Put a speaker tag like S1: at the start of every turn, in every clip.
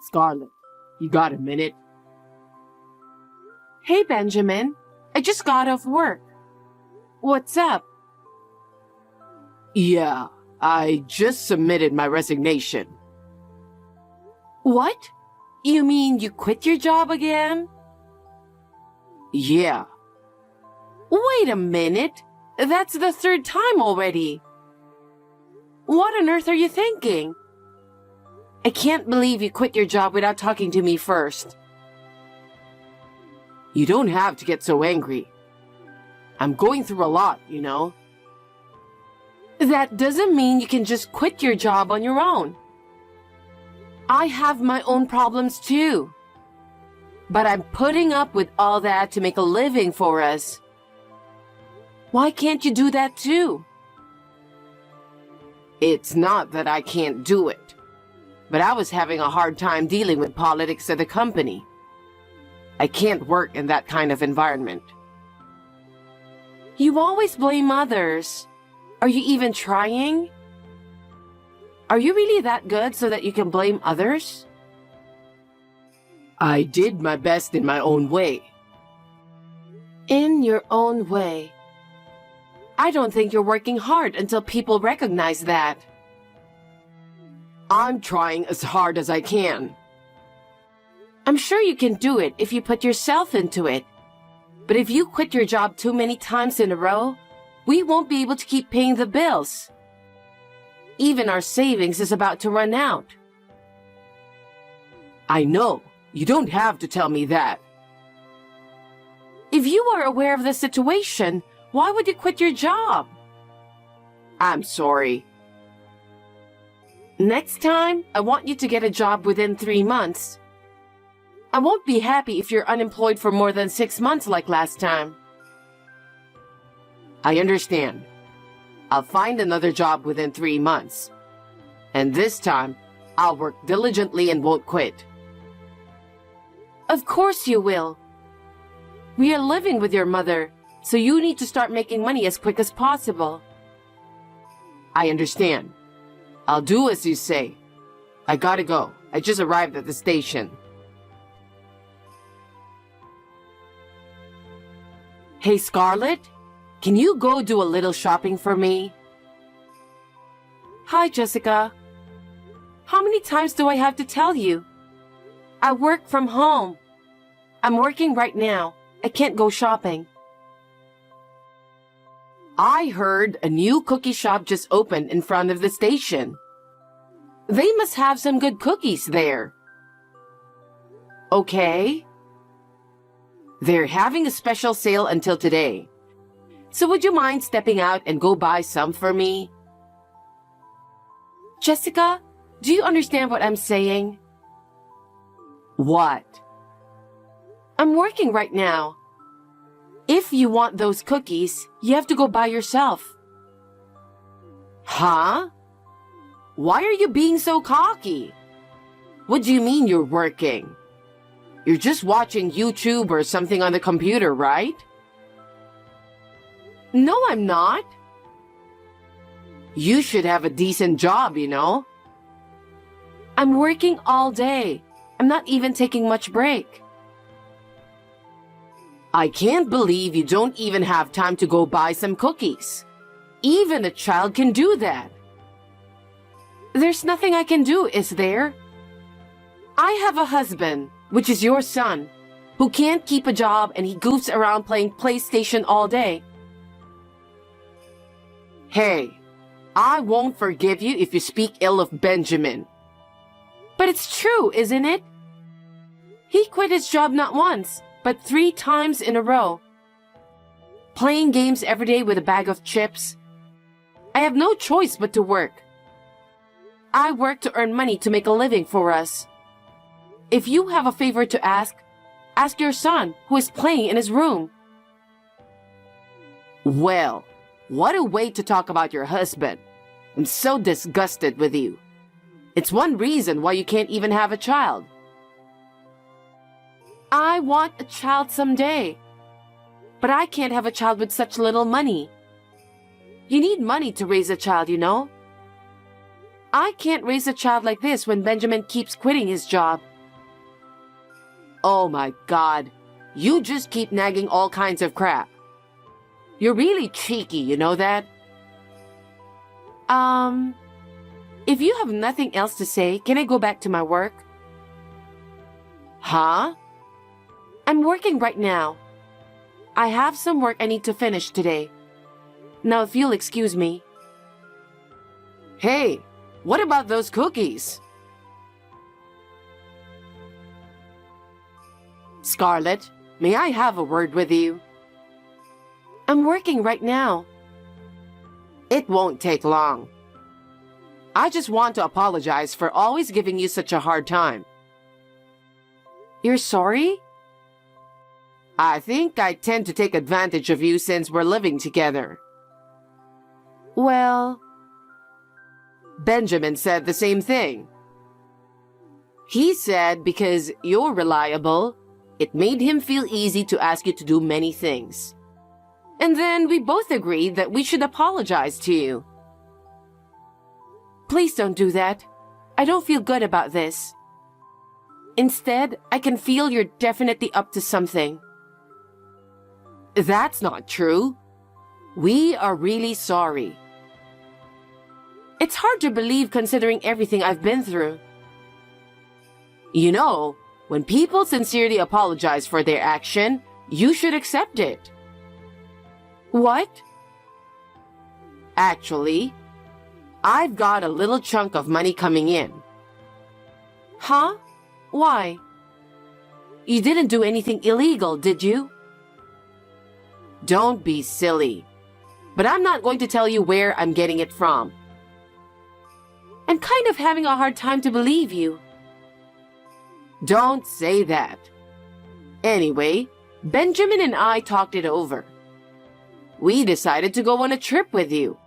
S1: Scarlett, you got a minute?
S2: Hey, Benjamin. I just got off work. What's up?
S1: Yeah, I just submitted my resignation.
S2: What? You mean you quit your job again?
S1: Yeah.
S2: Wait a minute. That's the third time already. What on earth are you thinking? I can't believe you quit your job without talking to me first.
S1: You don't have to get so angry. I'm going through a lot, you know.
S2: That doesn't mean you can just quit your job on your own. I have my own problems too. But I'm putting up with all that to make a living for us. Why can't you do that too?
S1: It's not that I can't do it, but I was having a hard time dealing with politics at the company. I can't work in that kind of environment.
S2: You always blame others. Are you even trying? Are you really that good so that you can blame others?
S1: I did my best in my own way.
S2: In your own way. I don't think you're working hard until people recognize that.
S1: I'm trying as hard as I can.
S2: I'm sure you can do it if you put yourself into it. But if you quit your job too many times in a row, we won't be able to keep paying the bills. Even our savings is about to run out.
S1: I know. You don't have to tell me that.
S2: If you are aware of the situation, why would you quit your job?
S1: I'm sorry.
S2: Next time, I want you to get a job within 3 months. I won't be happy if you're unemployed for more than 6 months like last time.
S1: I understand. I'll find another job within 3 months. And this time, I'll work diligently and won't quit.
S2: Of course you will. We are living with your mother, so you need to start making money as quick as possible.
S1: I understand. I'll do as you say. I gotta go. I just arrived at the station. Hey, Scarlett, can you go do a little shopping for me?
S2: Hi, Jessica. How many times do I have to tell you? I work from home. I'm working right now. I can't go shopping.
S1: I heard a new cookie shop just opened in front of the station. They must have some good cookies there. Okay. They're having a special sale until today. So would you mind stepping out and go buy some for me?
S2: Jessica, do you understand what I'm saying?
S1: What?
S2: I'm working right now. If you want those cookies, you have to go buy yourself.
S1: Huh? Why are you being so cocky? What do you mean you're working? You're just watching YouTube or something on the computer, right?
S2: No, I'm not.
S1: You should have a decent job, you know?
S2: I'm working all day. I'm not even taking much break.
S1: I can't believe you don't even have time to go buy some cookies. Even a child can do that.
S2: There's nothing I can do, is there? I have a husband, which is your son, who can't keep a job and he goofs around playing PlayStation all day.
S1: Hey, I won't forgive you if you speak ill of Benjamin.
S2: But it's true, isn't it? He quit his job not once, but 3 times in a row. Playing games every day with a bag of chips. I have no choice but to work. I work to earn money to make a living for us. If you have a favor to ask your son, who is playing in his room.
S1: Well, what a way to talk about your husband. I'm so disgusted with you. It's one reason why you can't even have a child.
S2: I want a child someday. But I can't have a child with such little money. You need money to raise a child, you know? I can't raise a child like this when Benjamin keeps quitting his job
S1: Oh my God. You just keep nagging all kinds of crap. You're really cheeky, you know that?
S2: If you have nothing else to say, can I go back to my work?
S1: Huh?
S2: I'm working right now. I have some work I need to finish today. Now, if you'll excuse me.
S1: Hey, what about those cookies? Scarlett, may I have a word with you?
S2: I'm working right now.
S1: It won't take long. I just want to apologize for always giving you such a hard time.
S2: You're sorry?
S1: I think I tend to take advantage of you since we're living together.
S2: Well,
S1: Benjamin said the same thing. He said because you're reliable, it made him feel easy to ask you to do many things. And then we both agreed that we should apologize to you.
S2: please don't do that. I don't feel good about this. Instead, I can feel you're definitely up to something.
S1: That's not true. We are really sorry.
S2: It's hard to believe considering everything I've been through.
S1: You know, when people sincerely apologize for their action, you should accept it.
S2: What?
S1: Actually, I've got a little chunk of money coming in.
S2: Huh? Why? You didn't do anything illegal, did you?
S1: Don't be silly. But I'm not going to tell you where I'm getting it from.
S2: I'm kind of having a hard time to believe you.
S1: Don't say that. Anyway, Benjamin and I talked it over. We decided to go on a trip with you,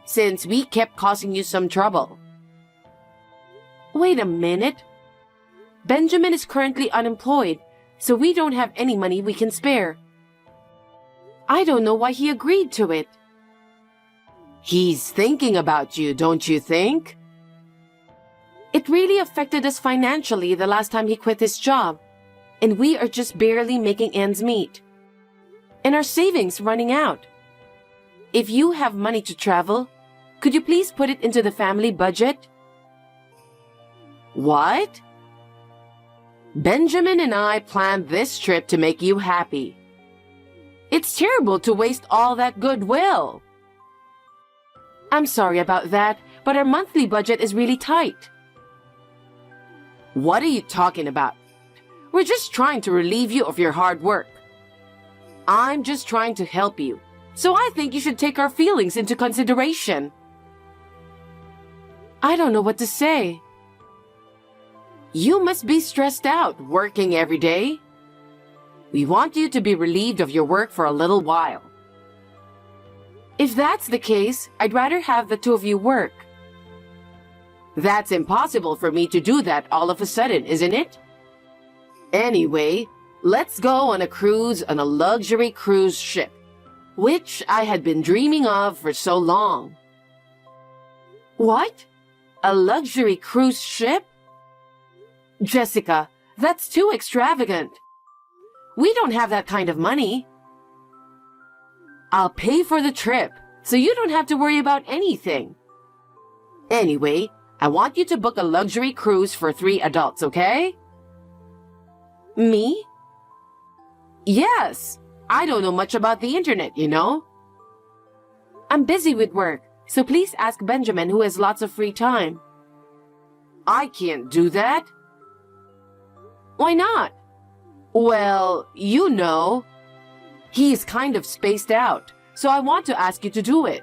S1: since we kept causing you some trouble.
S2: Wait a minute. Benjamin is currently unemployed, so we don't have any money we can spare. I don't know why he agreed to it.
S1: He's thinking about you, don't you think?
S2: It really affected us financially the last time he quit his job, and we are just barely making ends meet. And our savings running out. If you have money to travel, could you please put it into the family budget?
S1: What? Benjamin and I planned this trip to make you happy. It's terrible to waste all that goodwill.
S2: I'm sorry about that, but our monthly budget is really tight.
S1: What are you talking about? We're just trying to relieve you of your hard work. I'm just trying to help you, so I think you should take our feelings into consideration.
S2: I don't know what to say.
S1: You must be stressed out working every day. We want you to be relieved of your work for a little while.
S2: If that's the case, I'd rather have the two of you work.
S1: That's impossible for me to do that all of a sudden, isn't it? Anyway, let's go on a cruise on a luxury cruise ship, which I had been dreaming of for so long.
S2: What? A luxury cruise ship? Jessica, that's too extravagant. We don't have that kind of money.
S1: I'll pay for the trip, so you don't have to worry about anything. Anyway, I want you to book a luxury cruise for 3 adults, okay?
S2: Me?
S1: Yes. I don't know much about the internet, you know?
S2: I'm busy with work, so please ask Benjamin, who has lots of free time.
S1: I can't do that.
S2: Why not?
S1: Well, you know, he's kind of spaced out, so I want to ask you to do it.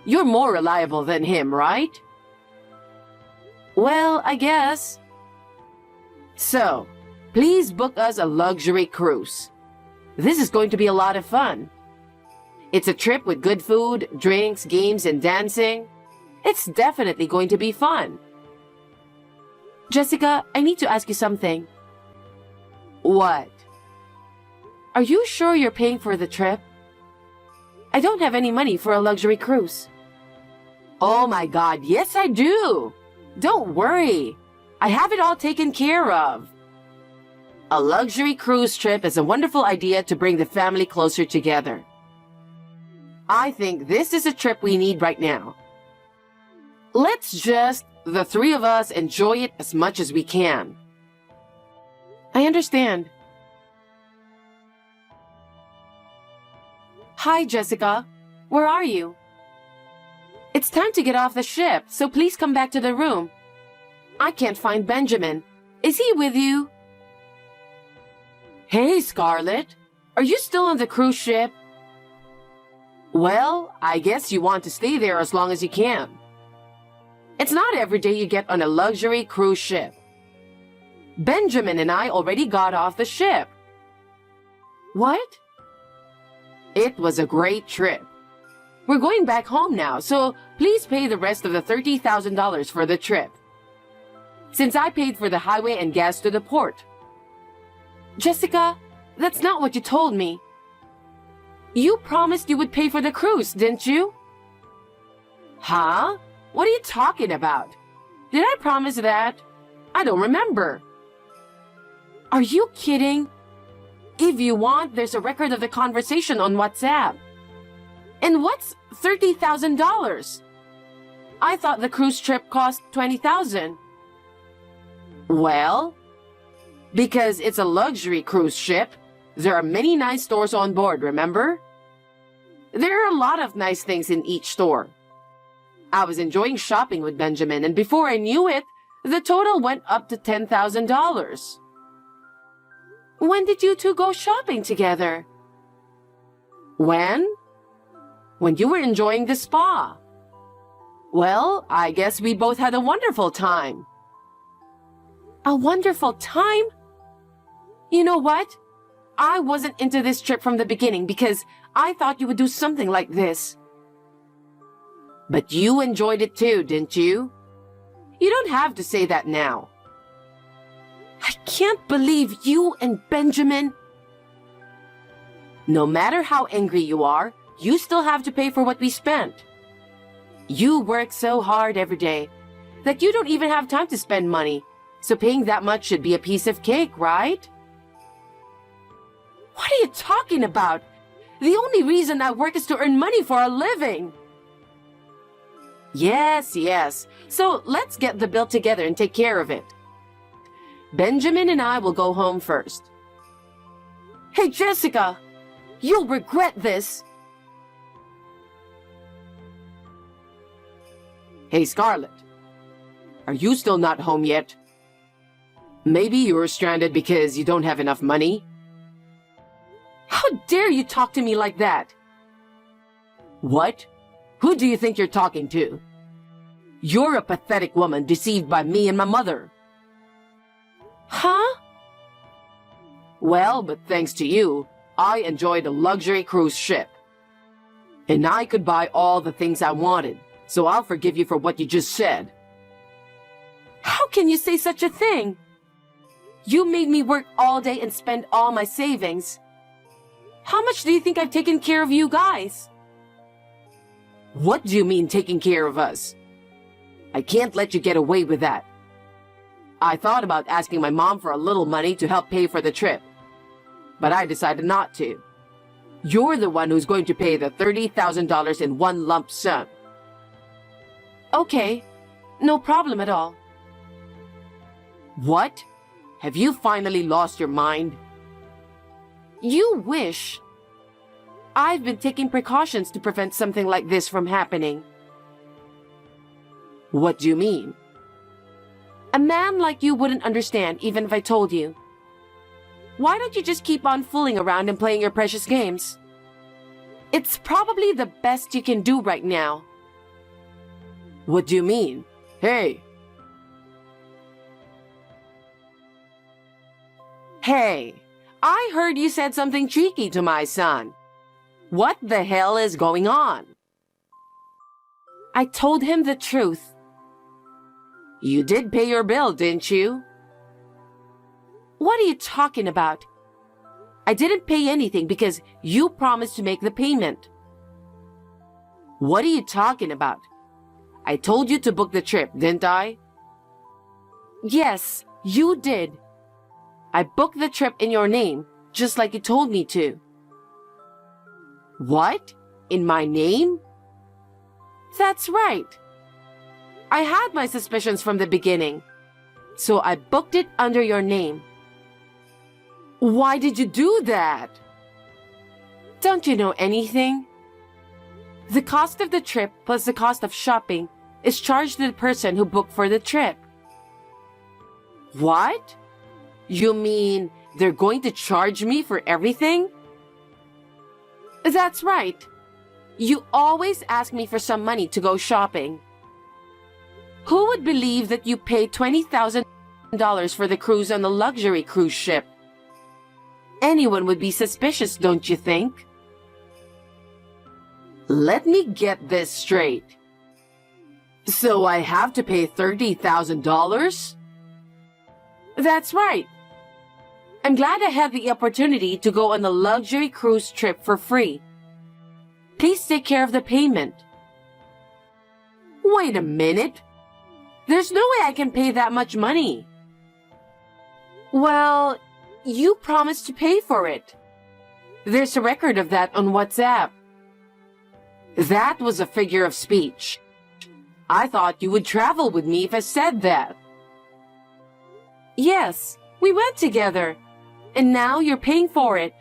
S1: You're more reliable than him, right?
S2: Well, I guess.
S1: So, please book us a luxury cruise. This is going to be a lot of fun. It's a trip with good food, drinks, games, and dancing. It's definitely going to be fun.
S2: Jessica, I need to ask you something.
S1: What?
S2: Are you sure you're paying for the trip? I don't have any money for a luxury cruise.
S1: Oh my God, yes I do. Don't worry. I have it all taken care of. A luxury cruise trip is a wonderful idea to bring the family closer together. I think this is a trip we need right now. Let's just, the three of us, enjoy it as much as we can.
S2: I understand. Hi, Jessica. Where are you? It's time to get off the ship, so please come back to the room. I can't find Benjamin. Is he with you?
S1: Hey, Scarlett. Are you still on the cruise ship? Well, I guess you want to stay there as long as you can. It's not every day you get on a luxury cruise ship. Benjamin and I already got off the ship.
S2: What?
S1: It was a great trip. We're going back home now, so please pay the rest of the $30,000 for the trip, since I paid for the highway and gas to the port.
S2: Jessica, that's not what you told me. You promised you would pay for the cruise, didn't you?
S1: Huh? What are you talking about? Did I promise that? I don't remember.
S2: Are you kidding? If you want, there's a record of the conversation on WhatsApp. And what's $30,000? I thought the cruise trip cost $20,000.
S1: Well, because it's a luxury cruise ship, there are many nice stores on board, remember? There are a lot of nice things in each store. I was enjoying shopping with Benjamin, and before I knew it, the total went up to $10,000.
S2: When did you two go shopping together?
S1: When? When you were enjoying the spa. Well, I guess we both had a wonderful time.
S2: A wonderful time? You know what? I wasn't into this trip from the beginning because I thought you would do something like this.
S1: But you enjoyed it too, didn't you? You don't have to say that now.
S2: I can't believe you and Benjamin.
S1: No matter how angry you are, you still have to pay for what we spent. You work so hard every day that you don't even have time to spend money, so paying that much should be a piece of cake, right?
S2: What are you talking about? The only reason I work is to earn money for a living.
S1: Yes. So let's get the bill together and take care of it. Benjamin and I will go home first.
S2: Hey, Jessica, you'll regret this.
S1: Hey, Scarlett, are you still not home yet? Maybe you're stranded because you don't have enough money?
S2: How dare you talk to me like that?
S1: What? Who do you think you're talking to? You're a pathetic woman deceived by me and my mother.
S2: Huh?
S1: Well, but thanks to you, I enjoyed a luxury cruise ship. And I could buy all the things I wanted, so I'll forgive you for what you just said.
S2: How can you say such a thing? You made me work all day and spend all my savings. How much do you think I've taken care of you guys?
S1: What do you mean taking care of us? I can't let you get away with that. I thought about asking my mom for a little money to help pay for the trip, but I decided not to. You're the one who's going to pay the $30,000 in one lump sum.
S2: Okay, no problem at all.
S1: What? Have you finally lost your mind?
S2: You wish. I've been taking precautions to prevent something like this from happening.
S1: What do you mean?
S2: A man like you wouldn't understand even if I told you. Why don't you just keep on fooling around and playing your precious games? It's probably the best you can do right now.
S1: What do you mean? Hey! Hey! I heard you said something cheeky to my son. What the hell is going on?
S2: I told him the truth.
S1: You did pay your bill, didn't you?
S2: What are you talking about? I didn't pay anything because you promised to make the payment.
S1: What are you talking about? I told you to book the trip, didn't I?
S2: Yes, you did. I booked the trip in your name, just like you told me to.
S1: What? In my name?
S2: That's right. I had my suspicions from the beginning, so I booked it under your name.
S1: Why did you do that?
S2: Don't you know anything? The cost of the trip plus the cost of shopping is charged to the person who booked for the trip.
S1: What? You mean they're going to charge me for everything?
S2: That's right. You always ask me for some money to go shopping. Who would believe that you paid $20,000 for the cruise on a luxury cruise ship? Anyone would be suspicious, don't you think?
S1: Let me get this straight. So I have to pay $30,000?
S2: That's right. I'm glad I had the opportunity to go on a luxury cruise trip for free. Please take care of the payment.
S1: Wait a minute.
S2: There's no way I can pay that much money. Well, you promised to pay for it. There's a record of that on WhatsApp.
S1: That was a figure of speech. I thought you would travel with me if I said that.
S2: Yes, we went together, and now you're paying for it.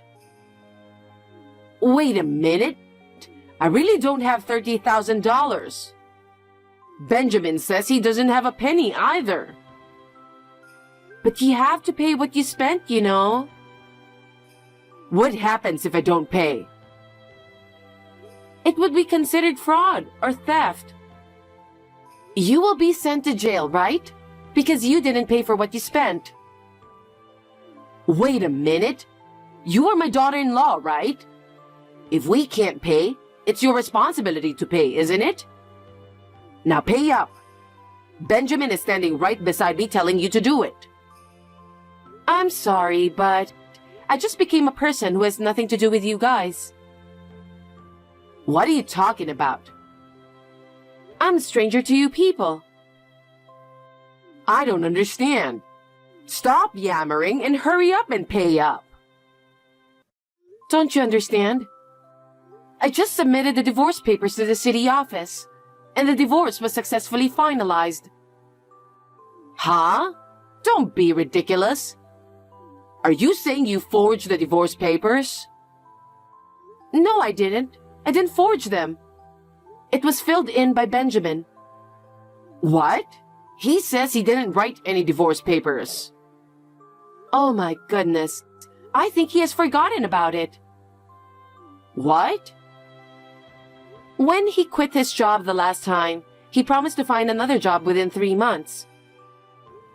S1: Wait a minute. I really don't have $30,000. Benjamin says he doesn't have a penny either.
S2: But you have to pay what you spent, you know.
S1: What happens if I don't pay?
S2: It would be considered fraud or theft. You will be sent to jail, right? Because you didn't pay for what you spent.
S1: Wait a minute. You are my daughter-in-law, right? If we can't pay, it's your responsibility to pay, isn't it? Now pay up. Benjamin is standing right beside me telling you to do it.
S2: I'm sorry, but I just became a person who has nothing to do with you guys.
S1: What are you talking about?
S2: I'm a stranger to you people.
S1: I don't understand. Stop yammering and hurry up and pay up.
S2: Don't you understand? I just submitted the divorce papers to the city office, and the divorce was successfully finalized.
S1: Huh? Don't be ridiculous. Are you saying you forged the divorce papers?
S2: No, I didn't. I didn't forge them. It was filled in by Benjamin.
S1: What? He says he didn't write any divorce papers.
S2: Oh my goodness. I think he has forgotten about it.
S1: What?
S2: When he quit his job the last time, he promised to find another job within 3 months.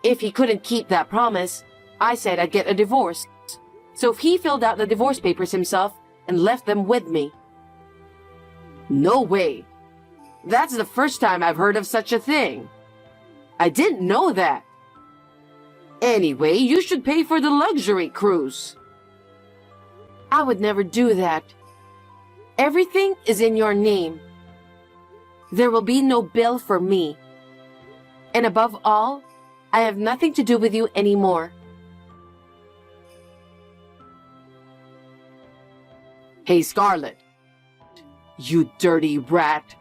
S2: If he couldn't keep that promise, I said I'd get a divorce. So he filled out the divorce papers himself and left them with me.
S1: No way. That's the first time I've heard of such a thing. I didn't know that. Anyway, you should pay for the luxury cruise.
S2: I would never do that. Everything is in your name. There will be no bill for me. And above all, I have nothing to do with you anymore.
S1: Hey, Scarlett. You dirty rat.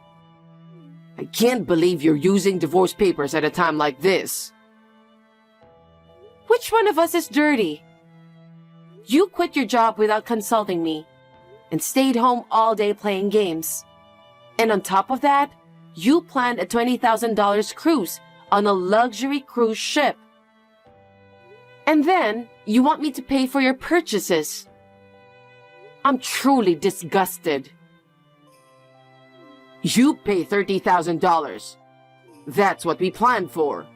S1: I can't believe you're using divorce papers at a time like this.
S2: Which one of us is dirty? You quit your job without consulting me and stayed home all day playing games. And on top of that, you planned a $20,000 cruise on a luxury cruise ship. And then you want me to pay for your purchases. I'm truly disgusted.
S1: You pay $30,000. That's what we planned for.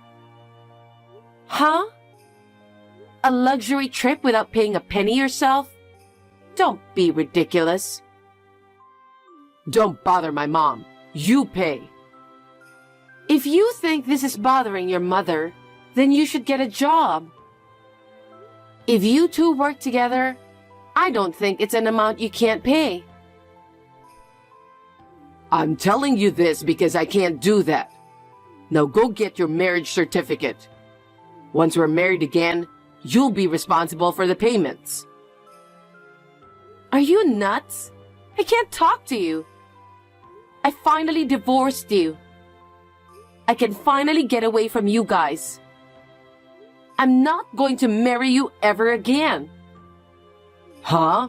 S2: Huh? A luxury trip without paying a penny yourself? Don't be ridiculous.
S1: Don't bother my mom. You pay.
S2: If you think this is bothering your mother, then you should get a job. If you two work together, I don't think it's an amount you can't pay.
S1: I'm telling you this because I can't do that. Now go get your marriage certificate. Once we're married again, You'll be responsible for the payments.
S2: Are you nuts? I can't talk to you. I finally divorced you. I can finally get away from you guys. I'm not going to marry you ever again.
S1: Huh?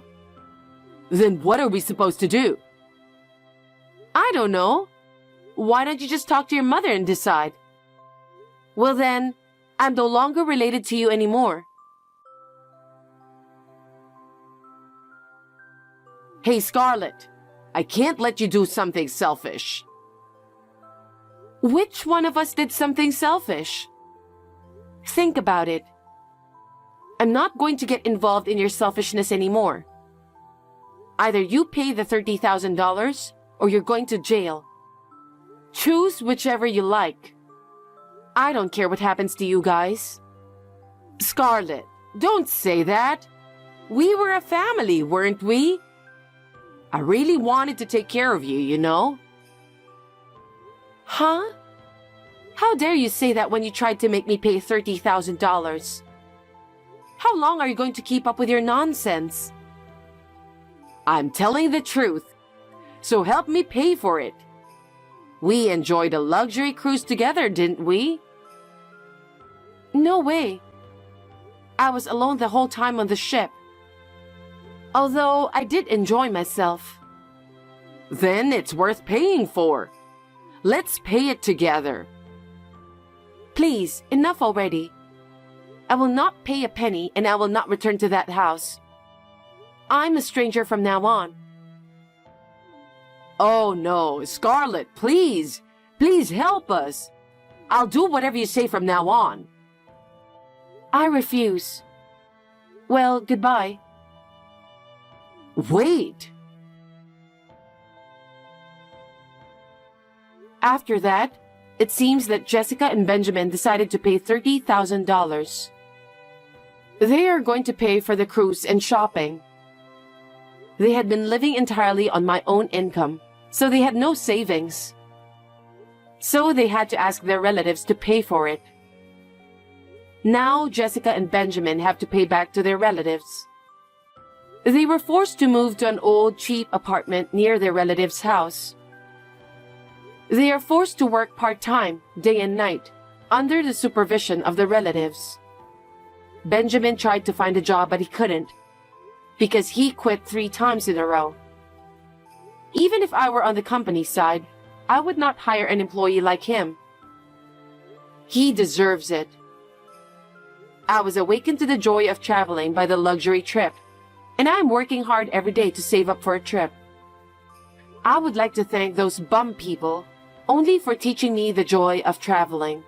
S1: Then what are we supposed to do?
S2: I don't know. Why don't you just talk to your mother and decide? Well then, I'm no longer related to you anymore.
S1: Hey, Scarlett, I can't let you do something selfish.
S2: Which one of us did something selfish? Think about it. I'm not going to get involved in your selfishness anymore. Either you pay the $30,000 or you're going to jail. Choose whichever you like. I don't care what happens to you guys.
S1: Scarlett, don't say that. We were a family, weren't we? I really wanted to take care of you, you know?
S2: Huh? How dare you say that when you tried to make me pay $30,000? How long are you going to keep up with your nonsense?
S1: I'm telling the truth, so help me pay for it. We enjoyed a luxury cruise together, didn't we?
S2: No way. I was alone the whole time on the ship. Although I did enjoy myself.
S1: Then it's worth paying for. Let's pay it together.
S2: Please, enough already. I will not pay a penny and I will not return to that house. I'm a stranger from now on.
S1: Oh no, Scarlett, please. Please help us. I'll do whatever you say from now on.
S2: I refuse. Well, goodbye.
S1: Wait.
S2: After that, it seems that Jessica and Benjamin decided to pay $30,000. They are going to pay for the cruise and shopping. They had been living entirely on my own income, so they had no savings. So they had to ask their relatives to pay for it. Now Jessica and Benjamin have to pay back to their relatives. They were forced to move to an old, cheap apartment near their relative's house. They are forced to work part-time, day and night, under the supervision of the relatives. Benjamin tried to find a job, but he couldn't, because he quit 3 times in a row. Even if I were on the company side, I would not hire an employee like him. He deserves it. I was awakened to the joy of traveling by the luxury trip, and I am working hard every day to save up for a trip. I would like to thank those bum people only for teaching me the joy of traveling.